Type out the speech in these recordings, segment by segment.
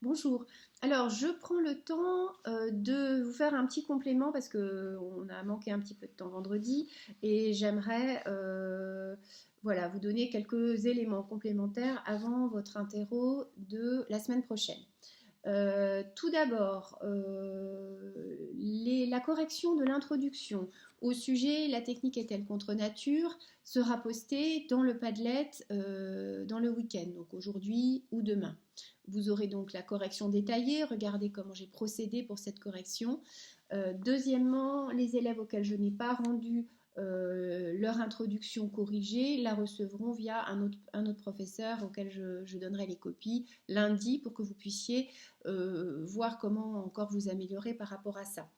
Bonjour. Alors, je prends le temps de vous faire un petit complément parce qu'on a manqué un petit peu de temps vendredi et j'aimerais voilà, vous donner quelques éléments complémentaires avant votre interro de la semaine prochaine. Tout d'abord, la correction de l'introduction au sujet La technique est-elle contre nature sera postée dans le Padlet dans le week-end, donc aujourd'hui ou demain. Vous aurez donc la correction détaillée, regardez comment j'ai procédé pour cette correction. Deuxièmement, les élèves auxquels je n'ai pas rendu leur introduction corrigée la recevront via un autre professeur auquel je donnerai les copies lundi pour que vous puissiez voir comment encore vous améliorer par rapport à ça.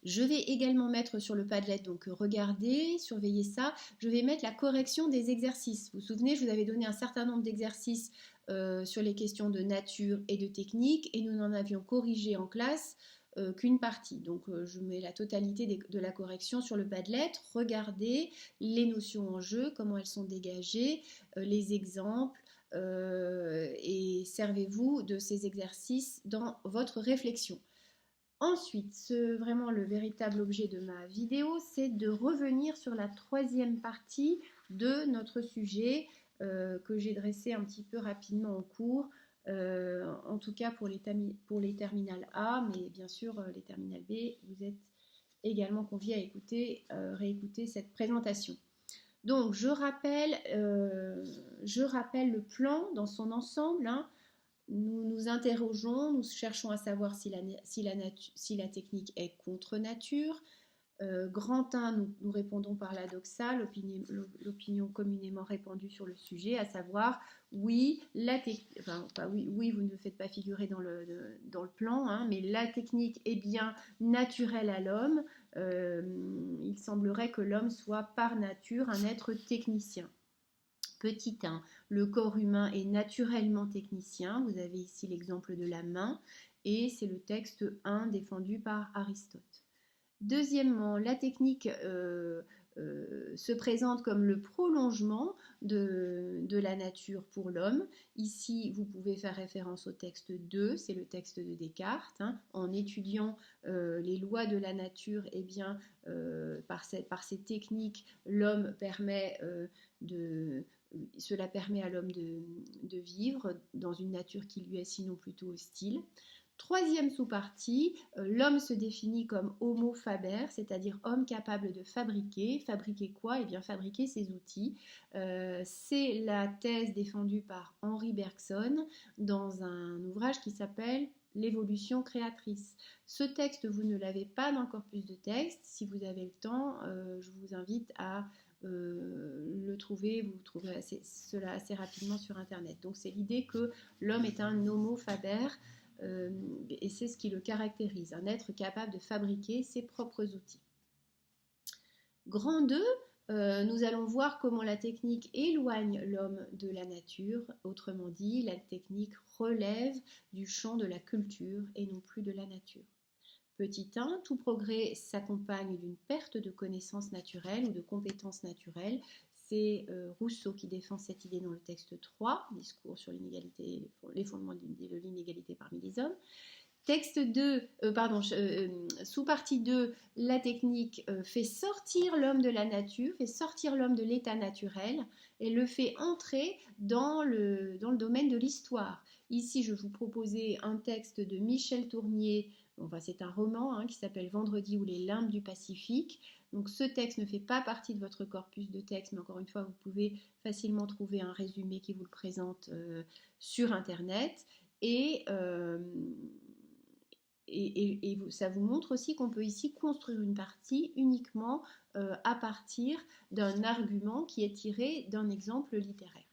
Je vais également mettre sur le Padlet, donc regardez, surveillez ça, je vais mettre la correction des exercices. Vous vous souvenez, je vous avais donné un certain nombre d'exercices sur les questions de nature et de technique et nous n'en avions corrigé en classe qu'une partie. Donc je mets la totalité de la correction sur le Padlet. Regardez les notions en jeu, comment elles sont dégagées, les exemples, et servez-vous de ces exercices dans votre réflexion. Ensuite, vraiment le véritable objet de ma vidéo, c'est de revenir sur la troisième partie de notre sujet que j'ai dressé un petit peu rapidement en cours, en tout cas pour les terminales A, mais bien sûr les terminales B, vous êtes également conviés à réécouter cette présentation. Donc je rappelle le plan dans son ensemble, hein. Nous nous interrogeons, nous cherchons à savoir si la technique est contre nature. Grand 1, nous répondons par la doxa, l'opinion communément répandue sur le sujet, à savoir oui, oui, vous ne le faites pas figurer dans le plan, hein, mais la technique est bien naturelle à l'homme. Il semblerait que l'homme soit par nature un être technicien. Petit 1, le corps humain est naturellement technicien. Vous avez ici l'exemple de la main et c'est le texte 1 défendu par Aristote. Deuxièmement, la technique se présente comme le prolongement de la nature pour l'homme. Ici, vous pouvez faire référence au texte 2, c'est le texte de Descartes. Hein. En étudiant les lois de la nature, eh bien, par ces techniques, cela permet à l'homme de vivre dans une nature qui lui est sinon plutôt hostile. Troisième sous-partie, l'homme se définit comme homo faber, c'est-à-dire homme capable de fabriquer. Fabriquer quoi? Eh bien, fabriquer ses outils. C'est la thèse défendue par Henri Bergson dans un ouvrage qui s'appelle L'évolution créatrice. Ce texte, vous ne l'avez pas dans le corpus de texte. Si vous avez le temps, je vous invite à le trouver. Vous trouverez cela assez rapidement sur Internet. Donc, c'est l'idée que l'homme est un homo faber. Et c'est ce qui le caractérise, un être capable de fabriquer ses propres outils. Grand 2, nous allons voir comment la technique éloigne l'homme de la nature. Autrement dit, la technique relève du champ de la culture et non plus de la nature. Petit 1, tout progrès s'accompagne d'une perte de connaissances naturelles ou de compétences naturelles. C'est Rousseau qui défend cette idée dans le texte 3, discours sur l'inégalité, les fondements de l'inégalité parmi les hommes. Texte 2, sous-partie 2, la technique fait sortir l'homme de la nature, fait sortir l'homme de l'état naturel et le fait entrer dans le domaine de l'histoire. Ici, je vous proposais un texte de Michel Tournier, enfin, c'est un roman qui s'appelle Vendredi ou les limbes du Pacifique. Donc ce texte ne fait pas partie de votre corpus de texte, mais encore une fois, vous pouvez facilement trouver un résumé qui vous le présente sur Internet. Et ça vous montre aussi qu'on peut ici construire une partie uniquement à partir d'un argument qui est tiré d'un exemple littéraire.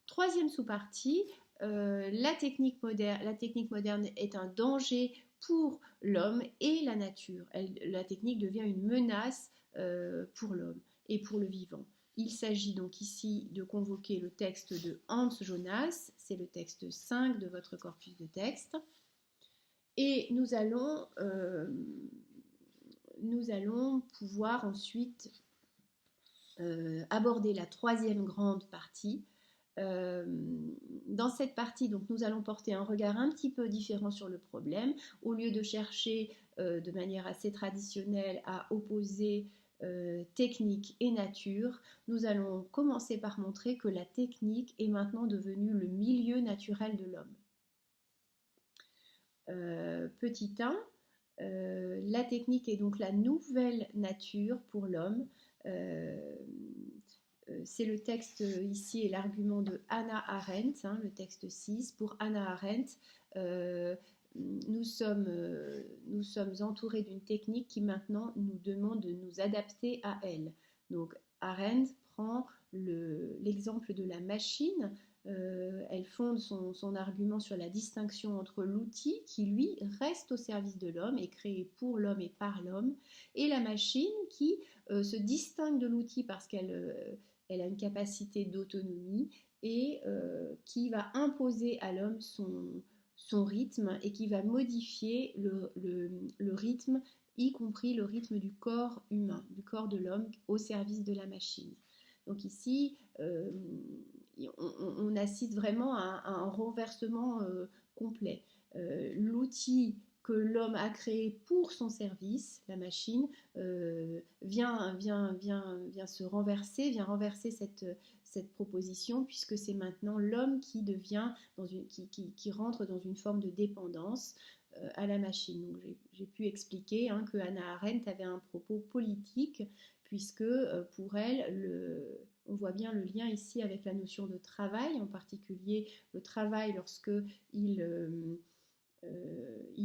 Troisième sous-partie, la technique moderne est un danger pour l'homme et la nature. La technique devient une menace pour l'homme et pour le vivant. Il s'agit donc ici de convoquer le texte de Hans Jonas, c'est le texte 5 de votre corpus de texte. Et nous allons pouvoir ensuite aborder la troisième grande partie, Dans cette partie, donc, nous allons porter un regard un petit peu différent sur le problème. Au lieu de chercher de manière assez traditionnelle à opposer technique et nature, nous allons commencer par montrer que la technique est maintenant devenue le milieu naturel de l'homme. Petit 1, la technique est donc la nouvelle nature pour l'homme. C'est le texte ici et l'argument de Hannah Arendt, hein, le texte 6. Pour Hannah Arendt, nous sommes entourés d'une technique qui maintenant nous demande de nous adapter à elle. Donc Arendt prend l'exemple de la machine. Elle fonde son argument sur la distinction entre l'outil qui, lui, reste au service de l'homme, est créé pour l'homme et par l'homme, et la machine qui se distingue de l'outil parce qu'elle a une capacité d'autonomie et qui va imposer à l'homme son rythme et qui va modifier le rythme, y compris le rythme du corps humain, du corps de l'homme au service de la machine. Donc ici, on assiste vraiment à un renversement complet. L'outil que l'homme a créé pour son service, la machine, vient se renverser, vient renverser cette proposition, puisque c'est maintenant l'homme qui devient qui rentre dans une forme de dépendance à la machine. Donc j'ai pu expliquer que Hannah Arendt avait un propos politique, puisque pour elle, on voit bien le lien ici avec la notion de travail, en particulier le travail lorsque il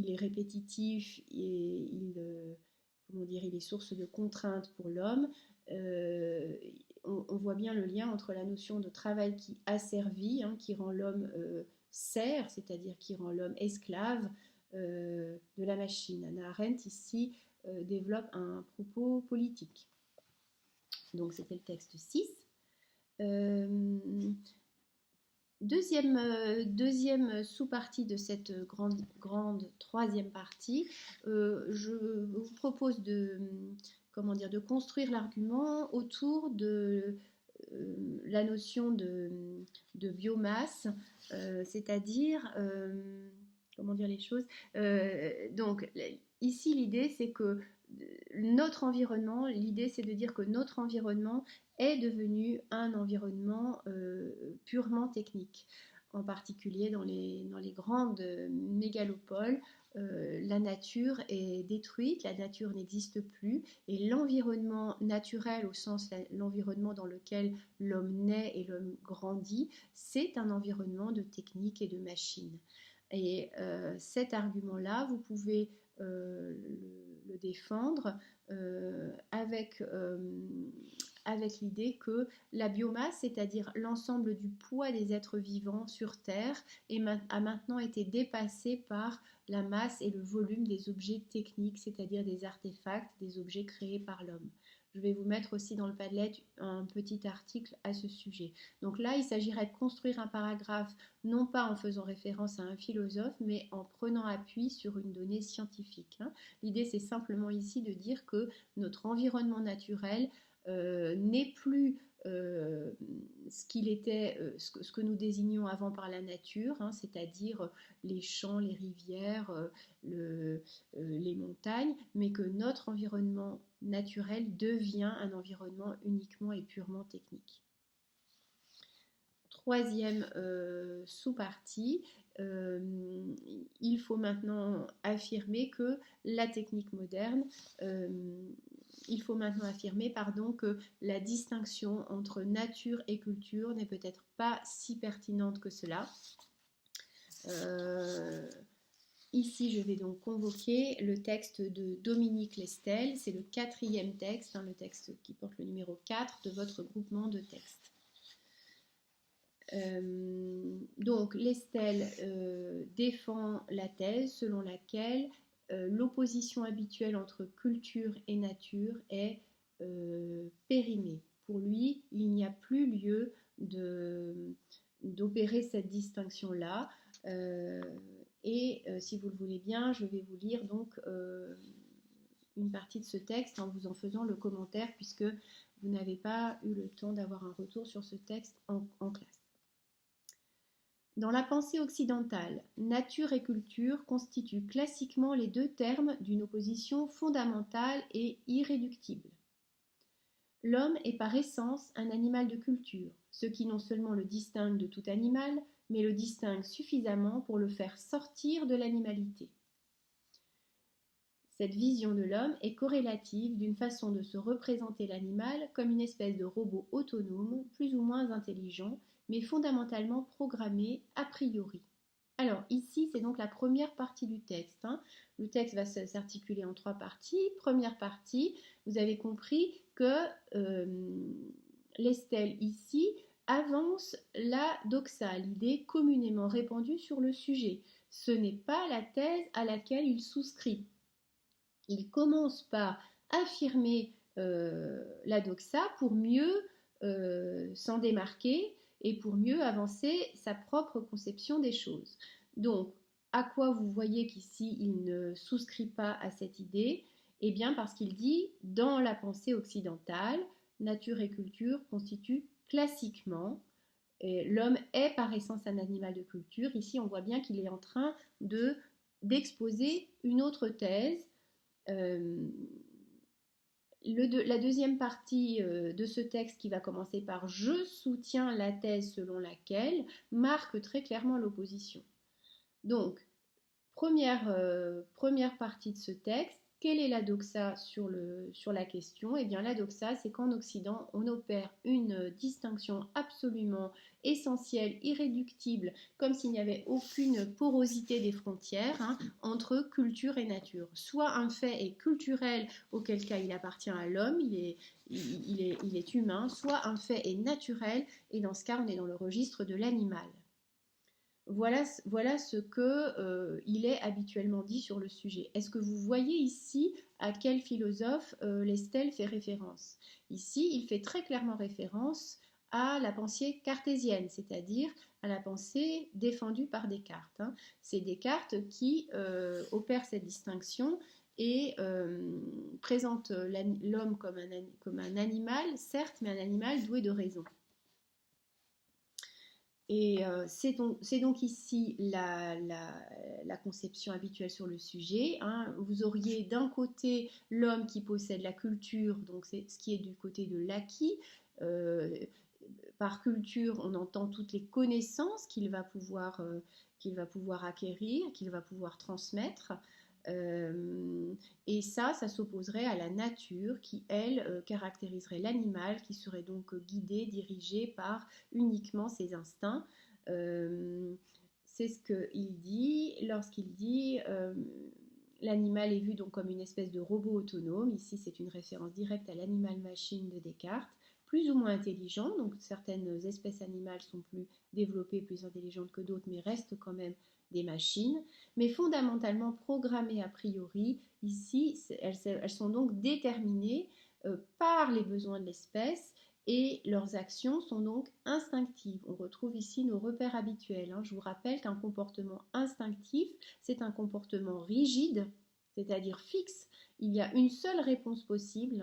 est répétitif et il est source de contraintes pour l'homme. On voit bien le lien entre la notion de travail qui asservit, qui rend l'homme serf, c'est-à-dire qui rend l'homme esclave de la machine. Hannah Arendt ici développe un propos politique. Donc c'était le texte 6. Deuxième sous-partie de cette grande troisième partie, je vous propose de construire l'argument autour de la notion de biomasse, c'est-à-dire, comment dire les choses, donc ici l'idée c'est que notre environnement, l'idée c'est de dire que notre environnement est devenu un environnement purement technique. En particulier dans les grandes mégalopoles, la nature est détruite, la nature n'existe plus, et l'environnement naturel, au sens l'environnement dans lequel l'homme naît et l'homme grandit, c'est un environnement de technique et de machine. Et cet argument-là, vous pouvez le défendre avec l'idée que la biomasse, c'est-à-dire l'ensemble du poids des êtres vivants sur Terre, a maintenant été dépassé par la masse et le volume des objets techniques, c'est-à-dire des artefacts, des objets créés par l'homme. Je vais vous mettre aussi dans le Padlet un petit article à ce sujet. Donc là, il s'agirait de construire un paragraphe, non pas en faisant référence à un philosophe, mais en prenant appui sur une donnée scientifique. L'idée, c'est simplement ici de dire que notre environnement naturel n'est plus ce qu'il était, ce que nous désignions avant par la nature, c'est-à-dire les champs, les rivières, les montagnes, mais que notre environnement naturel devient un environnement uniquement et purement technique. Troisième sous-partie, il faut maintenant affirmer que la technique moderne, que la distinction entre nature et culture n'est peut-être pas si pertinente que cela. Ici, je vais donc convoquer le texte de Dominique Lestel, c'est le 4e texte, le texte qui porte le numéro 4 de votre groupement de textes. Donc Lestel défend la thèse selon laquelle l'opposition habituelle entre culture et nature est périmée. Pour lui, il n'y a plus lieu d'opérer cette distinction-là. Si vous le voulez bien, je vais vous lire donc une partie de ce texte en vous en faisant le commentaire, puisque vous n'avez pas eu le temps d'avoir un retour sur ce texte en classe. Dans la pensée occidentale, nature et culture constituent classiquement les deux termes d'une opposition fondamentale et irréductible. L'homme est par essence un animal de culture, ce qui non seulement le distingue de tout animal, mais le distingue suffisamment pour le faire sortir de l'animalité. Cette vision de l'homme est corrélative d'une façon de se représenter l'animal comme une espèce de robot autonome, plus ou moins intelligent, mais fondamentalement programmé a priori. Alors ici, c'est donc la première partie du texte. Le texte va s'articuler en trois parties. Première partie, vous avez compris que Lestel ici avance la doxa, l'idée communément répandue sur le sujet. Ce n'est pas la thèse à laquelle il souscrit. Il commence par affirmer la doxa pour mieux s'en démarquer et pour mieux avancer sa propre conception des choses. Donc, à quoi vous voyez qu'ici il ne souscrit pas à cette idée? Eh bien parce qu'il dit, dans la pensée occidentale, nature et culture constituent classiquement, l'homme est par essence un animal de culture. Ici, on voit bien qu'il est en train d'exposer une autre thèse. La deuxième partie de ce texte qui va commencer par « Je soutiens la thèse selon laquelle » marque très clairement l'opposition. Donc, première partie de ce texte, quelle est la doxa sur la question? Eh bien, la doxa, c'est qu'en Occident, on opère une distinction absolument essentielle, irréductible, comme s'il n'y avait aucune porosité des frontières entre culture et nature. Soit un fait est culturel, auquel cas il appartient à l'homme, il est humain, soit un fait est naturel, et dans ce cas, on est dans le registre de l'animal. Voilà ce qu'il est habituellement dit sur le sujet. Est-ce que vous voyez ici à quel philosophe Lestel fait référence? Ici, il fait très clairement référence à la pensée cartésienne, c'est-à-dire à la pensée défendue par Descartes. C'est Descartes qui opère cette distinction et présente l'homme comme un animal, certes, mais un animal doué de raison. Et c'est donc ici la conception habituelle sur le sujet. Vous auriez d'un côté l'homme qui possède la culture, donc c'est ce qui est du côté de l'acquis. Par culture, on entend toutes les connaissances qu'il va pouvoir acquérir, qu'il va pouvoir transmettre. Et ça s'opposerait à la nature qui, elle, caractériserait l'animal, qui serait donc guidé, dirigé par uniquement ses instincts. C'est ce qu'il dit lorsqu'il dit l'animal est vu donc comme une espèce de robot autonome. Ici, c'est une référence directe à l'animal-machine de Descartes, plus ou moins intelligent. Donc, certaines espèces animales sont plus développées, plus intelligentes que d'autres, mais restent quand même des machines, mais fondamentalement programmées a priori. Ici, elles sont donc déterminées par les besoins de l'espèce et leurs actions sont donc instinctives. On retrouve ici nos repères habituels. Je vous rappelle qu'un comportement instinctif, c'est un comportement rigide, c'est-à-dire fixe. Il y a une seule réponse possible,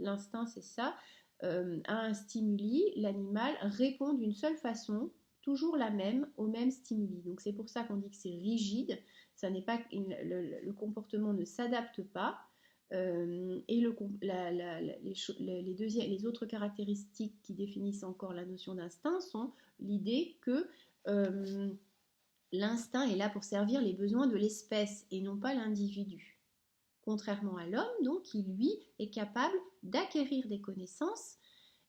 l'instinct c'est ça, à un stimuli, l'animal répond d'une seule façon, toujours la même, au même stimuli. Donc c'est pour ça qu'on dit que c'est rigide, ça n'est pas, le comportement ne s'adapte pas. Et les autres caractéristiques qui définissent encore la notion d'instinct sont l'idée que l'instinct est là pour servir les besoins de l'espèce et non pas l'individu. Contrairement à l'homme, donc, qui lui est capable d'acquérir des connaissances,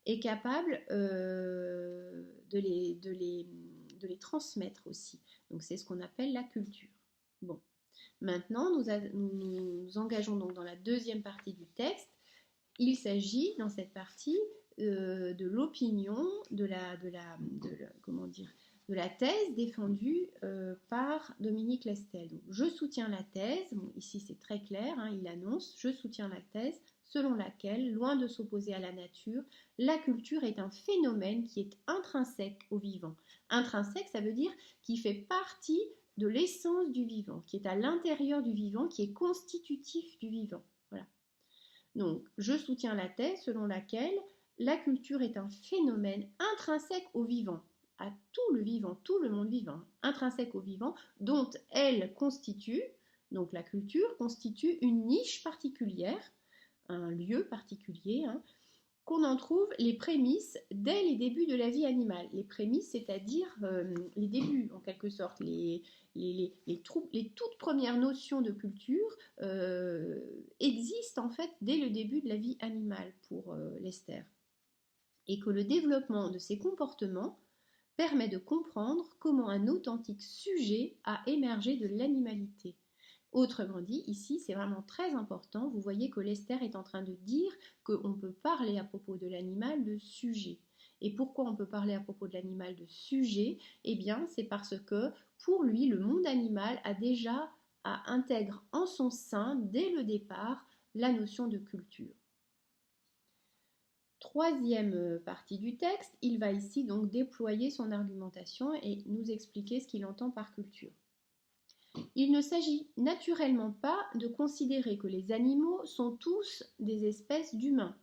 est capable de les transmettre aussi. Donc c'est ce qu'on appelle la culture. Bon. Maintenant, nous engageons donc dans la deuxième partie du texte. Il s'agit dans cette partie de l'opinion, de la thèse défendue par Dominique Lestel. Donc, je soutiens la thèse, ici c'est très clair, il annonce, je soutiens la thèse selon laquelle, loin de s'opposer à la nature, la culture est un phénomène qui est intrinsèque au vivant. Intrinsèque, ça veut dire qui fait partie de l'essence du vivant, qui est à l'intérieur du vivant, qui est constitutif du vivant. Voilà. Donc, je soutiens la thèse selon laquelle la culture est un phénomène intrinsèque au vivant. à tout le vivant, tout le monde vivant, intrinsèque au vivant, dont elle constitue, donc la culture constitue une niche particulière, un lieu particulier, hein, qu'on en trouve les prémices dès les débuts de la vie animale. Les prémices, c'est-à-dire les débuts, en quelque sorte, les toutes premières notions de culture existent en fait dès le début de la vie animale pour Lester. Et que le développement de ces comportements permet de comprendre comment un authentique sujet a émergé de l'animalité. Autrement dit, ici, c'est vraiment très important. Vous voyez que Lester est en train de dire qu'on peut parler à propos de l'animal de sujet. Et pourquoi on peut parler à propos de l'animal de sujet? Eh bien, c'est parce que pour lui, le monde animal intègre en son sein, dès le départ, la notion de culture. Troisième partie du texte, il va ici donc déployer son argumentation et nous expliquer ce qu'il entend par culture. Il ne s'agit naturellement pas de considérer que les animaux sont tous des espèces d'humains.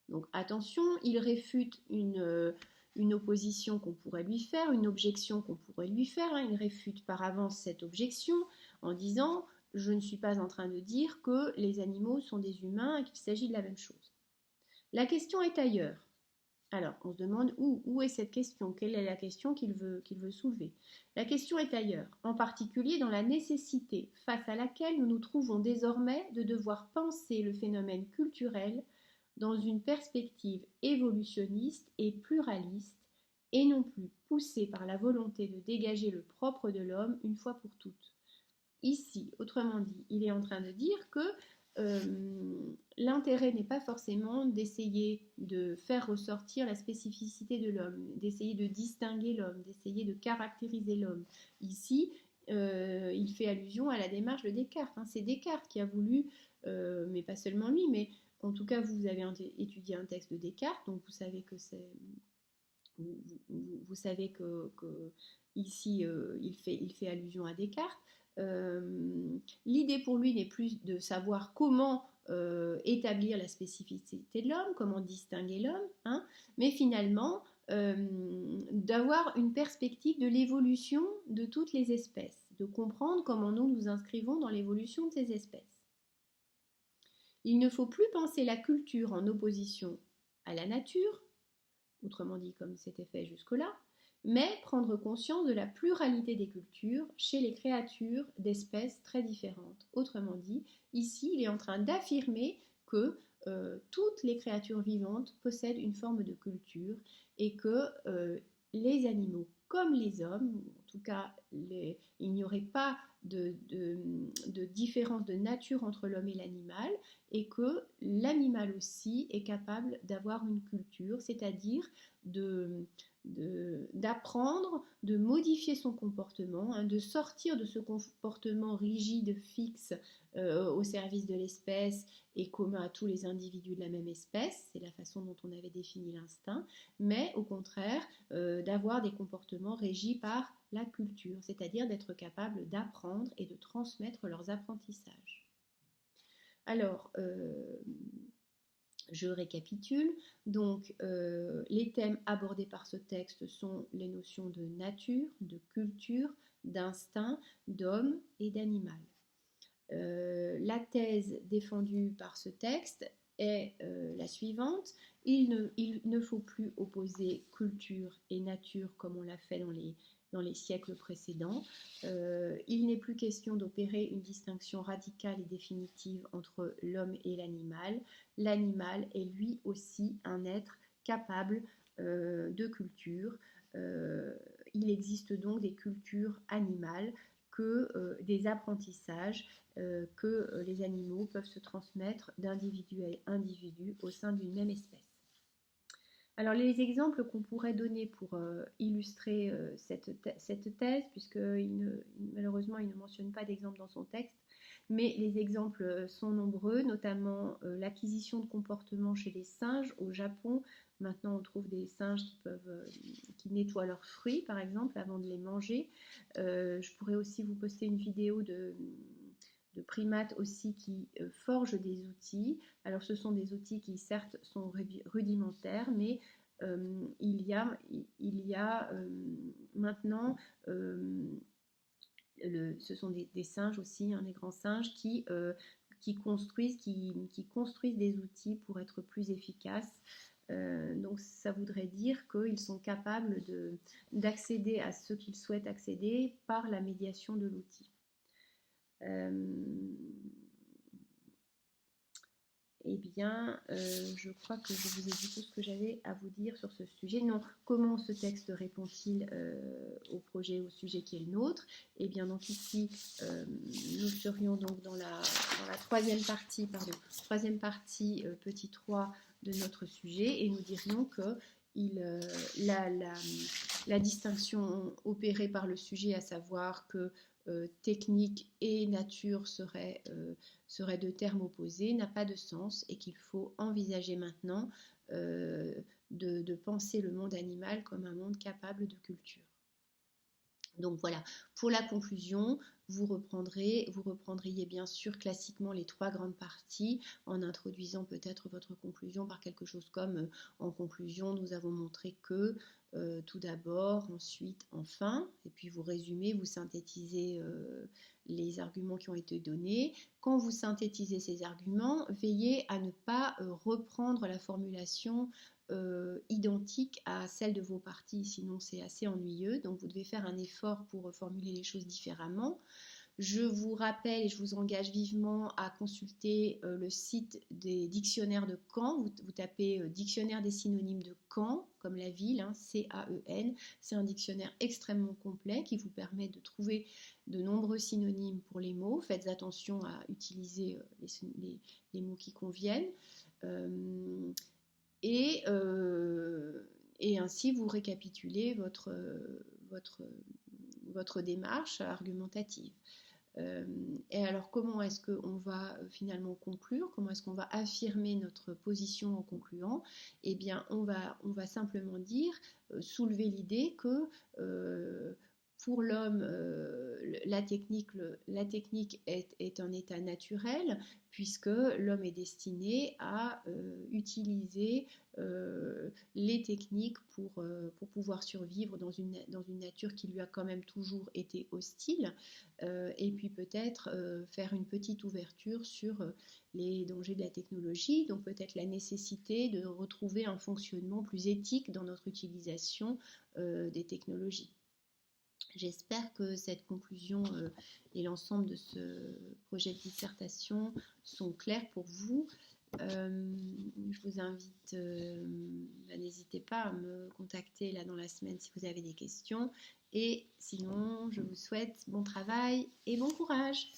Donc attention, il réfute une opposition qu'on pourrait lui faire, une objection qu'on pourrait lui faire. Il réfute par avance cette objection en disant « Je ne suis pas en train de dire que les animaux sont des humains et qu'il s'agit de la même chose ». La question est ailleurs. Alors, on se demande où est cette question? Quelle est la question qu'il veut soulever? La question est ailleurs, en particulier dans la nécessité face à laquelle nous nous trouvons désormais de devoir penser le phénomène culturel dans une perspective évolutionniste et pluraliste, et non plus poussée par la volonté de dégager le propre de l'homme une fois pour toutes. Ici, autrement dit, il est en train de dire que l'intérêt n'est pas forcément d'essayer de faire ressortir la spécificité de l'homme, d'essayer de distinguer l'homme, d'essayer de caractériser l'homme. Ici, il fait allusion à la démarche de Descartes. C'est Descartes qui a voulu, mais pas seulement lui, mais en tout cas, vous avez étudié un texte de Descartes, donc vous savez que c'est... Vous savez que ici, il fait allusion à Descartes. L'idée pour lui n'est plus de savoir comment établir la spécificité de l'homme, comment distinguer l'homme, mais finalement d'avoir une perspective de l'évolution de toutes les espèces, de comprendre comment nous nous inscrivons dans l'évolution de ces espèces. Il ne faut plus penser la culture en opposition à la nature, autrement dit comme c'était fait jusque-là, mais prendre conscience de la pluralité des cultures chez les créatures d'espèces très différentes. Autrement dit, ici, il est en train d'affirmer que toutes les créatures vivantes possèdent une forme de culture et que les animaux comme les hommes, en tout cas, il n'y aurait pas de différence de nature entre l'homme et l'animal, et que l'animal aussi est capable d'avoir une culture, c'est-à-dire d'apprendre, de modifier son comportement, de sortir de ce comportement rigide, fixe, au service de l'espèce et commun à tous les individus de la même espèce, c'est la façon dont on avait défini l'instinct, mais au contraire d'avoir des comportements régis par la culture, c'est-à-dire d'être capable d'apprendre et de transmettre leurs apprentissages. Alors, je récapitule. Donc, les thèmes abordés par ce texte sont les notions de nature, de culture, d'instinct, d'homme et d'animal. La thèse défendue par ce texte est la suivante. Il ne faut plus opposer culture et nature comme on l'a fait dans les siècles précédents. Il n'est plus question d'opérer une distinction radicale et définitive entre l'homme et l'animal. L'animal est lui aussi un être capable de culture. Il existe donc des cultures animales que des apprentissages que les animaux peuvent se transmettre d'individu à individu au sein d'une même espèce. Alors les exemples qu'on pourrait donner pour illustrer cette thèse, puisque malheureusement il ne mentionne pas d'exemple dans son texte, mais les exemples sont nombreux, notamment l'acquisition de comportements chez les singes au Japon. Maintenant on trouve des singes qui nettoient leurs fruits par exemple avant de les manger. Je pourrais aussi vous poster une vidéo de primates aussi qui forgent des outils. Alors ce sont des outils qui certes sont rudimentaires, mais il y a maintenant, ce sont des singes aussi, hein, des grands singes qui construisent des outils pour être plus efficaces. Donc ça voudrait dire qu'ils sont capables d'accéder à ce qu'ils souhaitent accéder par la médiation de l'outil. Eh bien, je crois que je vous ai dit tout ce que j'avais à vous dire sur ce sujet. Non, comment ce texte répond-il au projet, au sujet qui est le nôtre? Eh bien, donc ici, nous serions donc dans la troisième partie, petit 3 de notre sujet, et nous dirions que la distinction opérée par le sujet, à savoir que technique et nature seraient deux termes opposés, n'a pas de sens et qu'il faut envisager maintenant de penser le monde animal comme un monde capable de culture. Donc voilà, pour la conclusion, vous reprendriez bien sûr classiquement les 3 grandes parties en introduisant peut-être votre conclusion par quelque chose comme en conclusion, nous avons montré que tout d'abord, ensuite, enfin, et puis vous résumez, vous synthétisez les arguments qui ont été donnés. Quand vous synthétisez ces arguments, veillez à ne pas reprendre la formulation identique à celle de vos parties, sinon c'est assez ennuyeux. Donc vous devez faire un effort pour formuler les choses différemment. Je vous rappelle et je vous engage vivement à consulter le site des dictionnaires de Caen. Vous tapez dictionnaire des synonymes de Caen, comme la ville, hein, C-A-E-N. C'est un dictionnaire extrêmement complet qui vous permet de trouver de nombreux synonymes pour les mots. Faites attention à utiliser les mots qui conviennent. Et ainsi vous récapitulez votre démarche argumentative. Et alors comment est-ce qu'on va finalement conclure? Comment est-ce qu'on va affirmer notre position en concluant? Eh bien on va simplement dire, soulever l'idée que pour l'homme, la technique est un état naturel, puisque l'homme est destiné à utiliser les techniques pour pouvoir survivre dans une nature qui lui a quand même toujours été hostile, et puis peut-être faire une petite ouverture sur les dangers de la technologie, donc peut-être la nécessité de retrouver un fonctionnement plus éthique dans notre utilisation des technologies. J'espère que cette conclusion et l'ensemble de ce projet de dissertation sont clairs pour vous. Je vous invite, n'hésitez pas à me contacter là dans la semaine si vous avez des questions. Et sinon, je vous souhaite bon travail et bon courage.